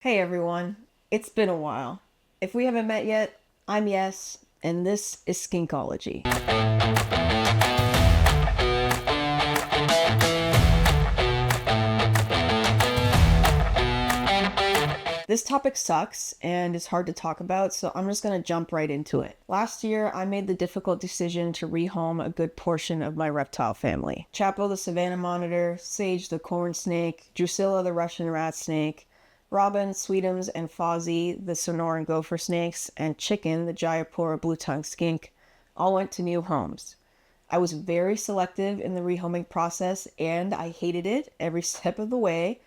Hey everyone, it's been a while. If we haven't met yet, I'm Yes, and this is Skinkology. This topic sucks and is hard to talk about, so I'm just gonna jump right into it. Last year, I made the difficult decision to rehome a good portion of my reptile family. Chapo the Savannah monitor, Sage the corn snake, Drusilla the Russian rat snake, Robin, Sweetums, and Fozzie, the Sonoran gopher snakes, and Chicken, the Jayapura blue-tongued skink, all went to new homes. I was very selective in the rehoming process, and I hated it every step of the way,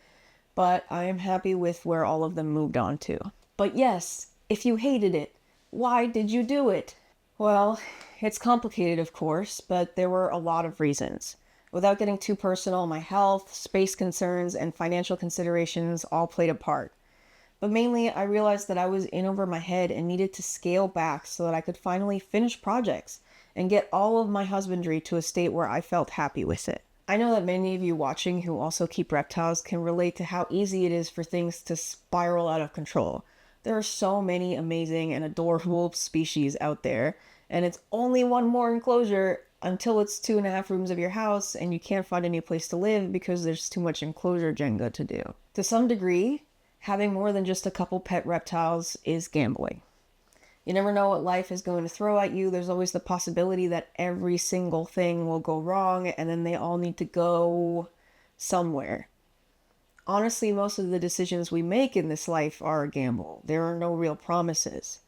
but I am happy with where all of them moved on to. But yes, if you hated it, why did you do it? Well, it's complicated, of course, but there were a lot of reasons. Without getting too personal, my health, space concerns, and financial considerations all played a part. But mainly, I realized that I was in over my head and needed to scale back so that I could finally finish projects and get all of my husbandry to a state where I felt happy with it. I know that many of you watching who also keep reptiles can relate to how easy it is for things to spiral out of control. There are so many amazing and adorable species out there, and it's only one more enclosure until it's 2.5 rooms of your house and you can't find any place to live because there's too much enclosure Jenga to do. To some degree, having more than just a couple pet reptiles is gambling. You never know what life is going to throw at you. There's always the possibility that every single thing will go wrong and then they all need to go somewhere. Honestly, most of the decisions we make in this life are a gamble. There are no real promises.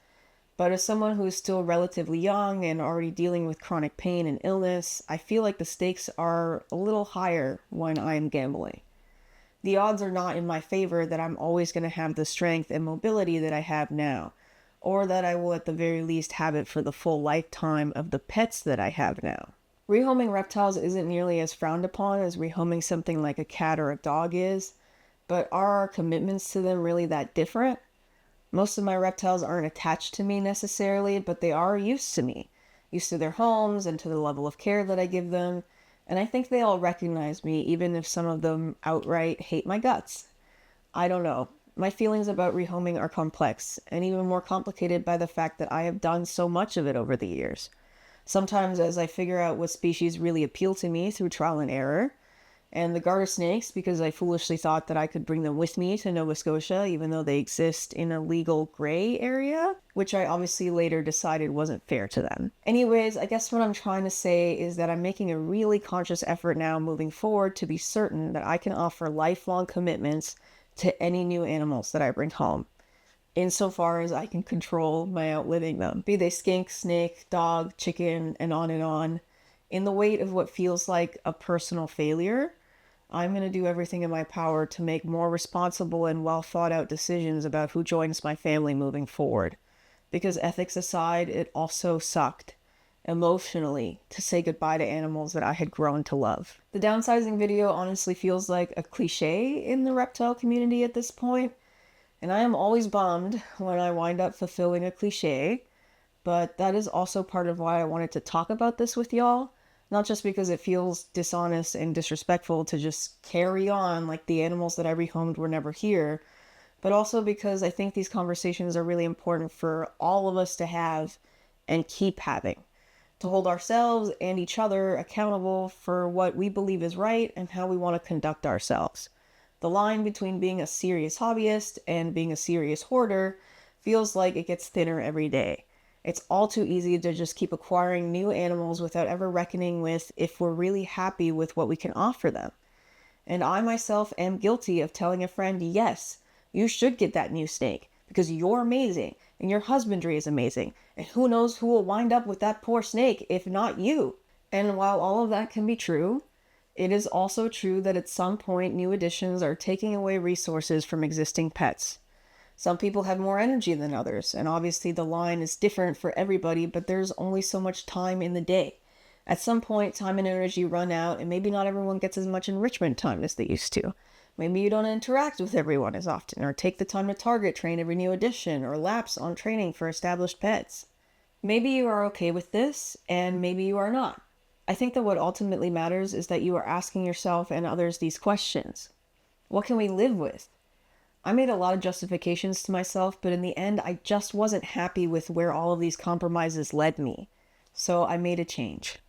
But as someone who is still relatively young and already dealing with chronic pain and illness, I feel like the stakes are a little higher when I am gambling. The odds are not in my favor that I'm always going to have the strength and mobility that I have now, or that I will at the very least have it for the full lifetime of the pets that I have now. Rehoming reptiles isn't nearly as frowned upon as rehoming something like a cat or a dog is, but are our commitments to them really that different? Most of my reptiles aren't attached to me necessarily, but they are used to me, used to their homes and to the level of care that I give them, and I think they all recognize me, even if some of them outright hate my guts. I don't know. My feelings about rehoming are complex, and even more complicated by the fact that I have done so much of it over the years. Sometimes as I figure out what species really appeal to me through trial and error, and the garter snakes because I foolishly thought that I could bring them with me to Nova Scotia even though they exist in a legal gray area, which I obviously later decided wasn't fair to them. Anyways, I guess what I'm trying to say is that I'm making a really conscious effort now moving forward to be certain that I can offer lifelong commitments to any new animals that I bring home, insofar as I can control my outliving them, be they skink, snake, dog, chicken, and on, in the weight of what feels like a personal failure. I'm going to do everything in my power to make more responsible and well thought out decisions about who joins my family moving forward. Because ethics aside, it also sucked emotionally to say goodbye to animals that I had grown to love. The downsizing video honestly feels like a cliche in the reptile community at this point, and I am always bummed when I wind up fulfilling a cliche, but that is also part of why I wanted to talk about this with y'all. Not just because it feels dishonest and disrespectful to just carry on like the animals that I rehomed were never here, but also because I think these conversations are really important for all of us to have and keep having, to hold ourselves and each other accountable for what we believe is right and how we want to conduct ourselves. The line between being a serious hobbyist and being a serious hoarder feels like it gets thinner every day. It's all too easy to just keep acquiring new animals without ever reckoning with if we're really happy with what we can offer them. And I myself am guilty of telling a friend, yes, you should get that new snake because you're amazing and your husbandry is amazing. And who knows who will wind up with that poor snake if not you. And while all of that can be true, it is also true that at some point new additions are taking away resources from existing pets. Some people have more energy than others, and obviously the line is different for everybody, but there's only so much time in the day. At some point, time and energy run out, and maybe not everyone gets as much enrichment time as they used to. Maybe you don't interact with everyone as often, or take the time to target train every new addition, or lapse on training for established pets. Maybe you are okay with this, and maybe you are not. I think that what ultimately matters is that you are asking yourself and others these questions. What can we live with? I made a lot of justifications to myself, but in the end, I just wasn't happy with where all of these compromises led me. So I made a change.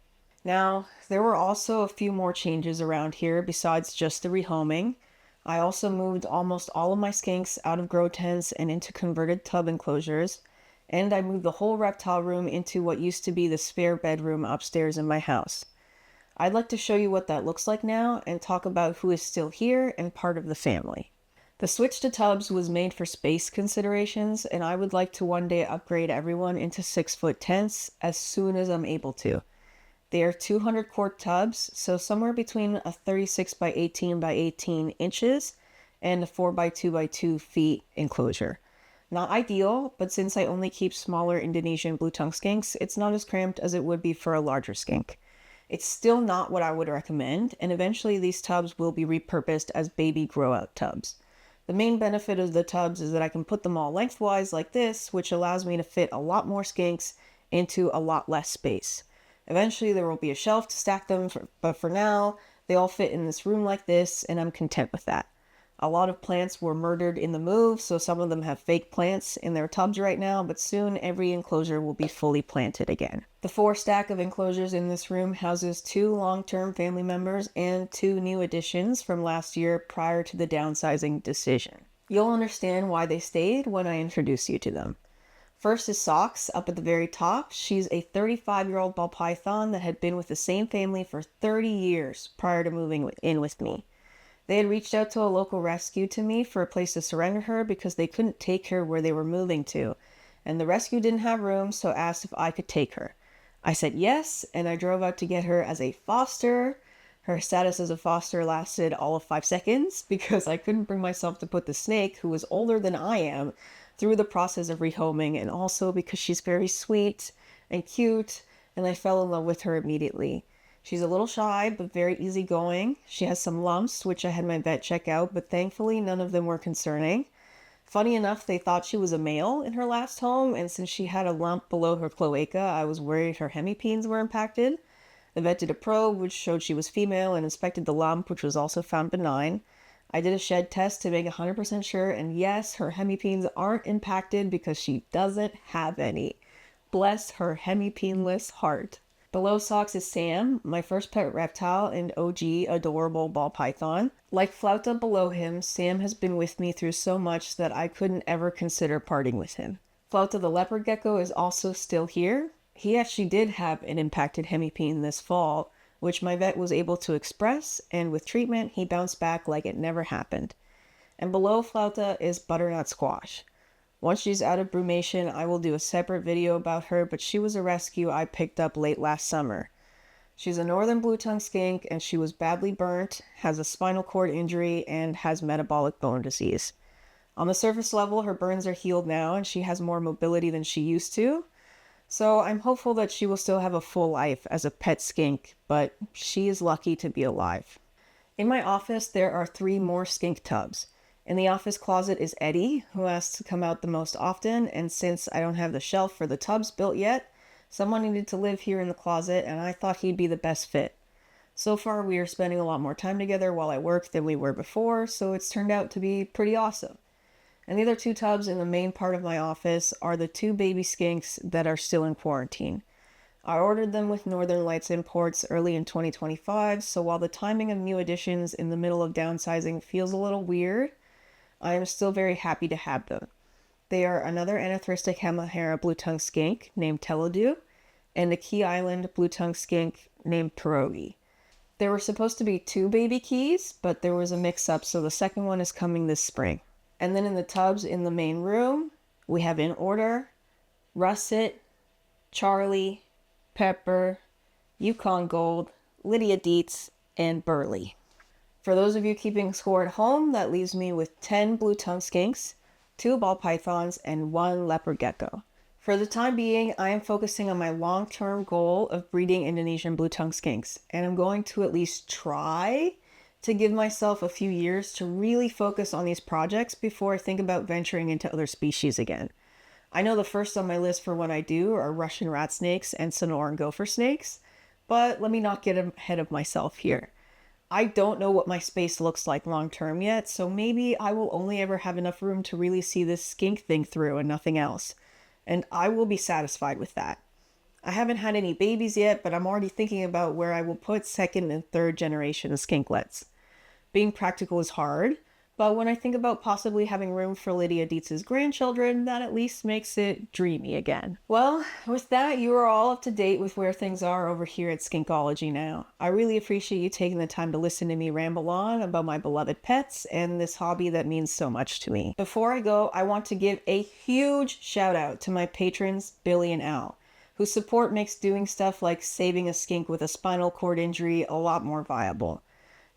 Now, there were also a few more changes around here besides just the rehoming. I also moved almost all of my skinks out of grow tents and into converted tub enclosures, and I moved the whole reptile room into what used to be the spare bedroom upstairs in my house. I'd like to show you what that looks like now and talk about who is still here and part of the family. The switch to tubs was made for space considerations, and I would like to one day upgrade everyone into 6-foot tents as soon as I'm able to. They are 200 quart tubs, so somewhere between a 36 by 18 by 18 inches and a 4 by 2 by 2 feet enclosure. Not ideal, but since I only keep smaller Indonesian blue tongue skinks, it's not as cramped as it would be for a larger skink. It's still not what I would recommend, and eventually these tubs will be repurposed as baby grow-out tubs. The main benefit of the tubs is that I can put them all lengthwise like this, which allows me to fit a lot more skinks into a lot less space. Eventually there will be a shelf to stack them, but for now, they all fit in this room like this, and I'm content with that. A lot of plants were murdered in the move, so some of them have fake plants in their tubs right now, but soon every enclosure will be fully planted again. The 4 stack of enclosures in this room houses 2 long-term family members and 2 new additions from last year prior to the downsizing decision. You'll understand why they stayed when I introduce you to them. First is Socks, up at the very top. She's a 35-year-old ball python that had been with the same family for 30 years prior to moving in with me. They had reached out to a local rescue to me for a place to surrender her because they couldn't take her where they were moving to, and the rescue didn't have room, so asked if I could take her. I said yes, and I drove out to get her as a foster. Her status as a foster lasted all of 5 seconds because I couldn't bring myself to put the snake, who was older than I am, through the process of rehoming, and also because she's very sweet and cute, and I fell in love with her immediately. She's a little shy, but very easygoing. She has some lumps, which I had my vet check out, but thankfully none of them were concerning. Funny enough, they thought she was a male in her last home, and since she had a lump below her cloaca, I was worried her hemipenes were impacted. The vet did a probe, which showed she was female, and inspected the lump, which was also found benign. I did a shed test to make 100% sure, and yes, her hemipenes aren't impacted because she doesn't have any. Bless her hemipeneless heart. Below Socks is Sam, my first pet reptile and OG adorable ball python. Like Flauta below him, Sam has been with me through so much that I couldn't ever consider parting with him. Flauta the leopard gecko is also still here. He actually did have an impacted hemipene this fall, which my vet was able to express, and with treatment, he bounced back like it never happened. And below Flauta is Butternut Squash. Once she's out of brumation, I will do a separate video about her, but she was a rescue I picked up late last summer. She's a northern blue tongue skink, and she was badly burnt, has a spinal cord injury, and has metabolic bone disease. On the surface level, her burns are healed now, and she has more mobility than she used to. So I'm hopeful that she will still have a full life as a pet skink, but she is lucky to be alive. In my office, there are 3 more skink tubs. In the office closet is Eddie, who asks to come out the most often, and since I don't have the shelf for the tubs built yet, someone needed to live here in the closet, and I thought he'd be the best fit. So far, we are spending a lot more time together while I work than we were before, so it's turned out to be pretty awesome. And the other 2 tubs in the main part of my office are the 2 baby skinks that are still in quarantine. I ordered them with Northern Lights Imports early in 2025, so while the timing of new additions in the middle of downsizing feels a little weird, I am still very happy to have them. They are another anthristic Halmahera blue tongue skink named Teludu, and a Key Island blue tongue skink named Pierogi. There were supposed to be 2 baby keys, but there was a mix-up, so the second one is coming this spring. And then in the tubs in the main room, we have in order Russet, Charlie, Pepper, Yukon Gold, Lydia Dietz, and Burley. For those of you keeping score at home, that leaves me with 10 blue tongue skinks, 2 ball pythons, and 1 leopard gecko. For the time being, I am focusing on my long-term goal of breeding Indonesian blue tongue skinks, and I'm going to at least try to give myself a few years to really focus on these projects before I think about venturing into other species again. I know the first on my list for what I do are Russian rat snakes and Sonoran gopher snakes, but let me not get ahead of myself here. I don't know what my space looks like long term yet, so maybe I will only ever have enough room to really see this skink thing through and nothing else. And I will be satisfied with that. I haven't had any babies yet, but I'm already thinking about where I will put second and third generation skinklets. Being practical is hard, but when I think about possibly having room for Lydia Dietz's grandchildren, that at least makes it dreamy again. Well, with that, you are all up to date with where things are over here at Skinkology now. I really appreciate you taking the time to listen to me ramble on about my beloved pets and this hobby that means so much to me. Before I go, I want to give a huge shout out to my patrons, Billy and Al, whose support makes doing stuff like saving a skink with a spinal cord injury a lot more viable.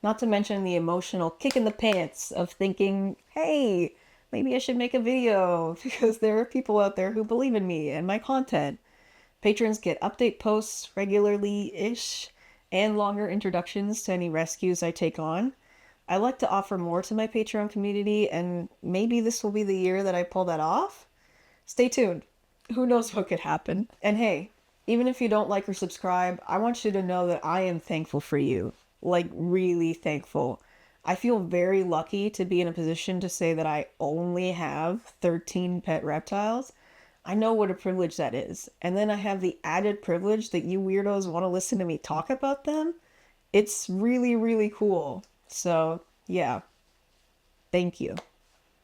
Not to mention the emotional kick in the pants of thinking, hey, maybe I should make a video because there are people out there who believe in me and my content. Patrons get update posts regularly-ish and longer introductions to any rescues I take on. I like to offer more to my Patreon community, and maybe this will be the year that I pull that off. Stay tuned. Who knows what could happen? And hey, even if you don't like or subscribe, I want you to know that I am thankful for you. Like, really thankful. I feel very lucky to be in a position to say that I only have 13 pet reptiles. I know what a privilege that is. And then I have the added privilege that you weirdos want to listen to me talk about them. It's really, really cool. So, yeah. Thank you.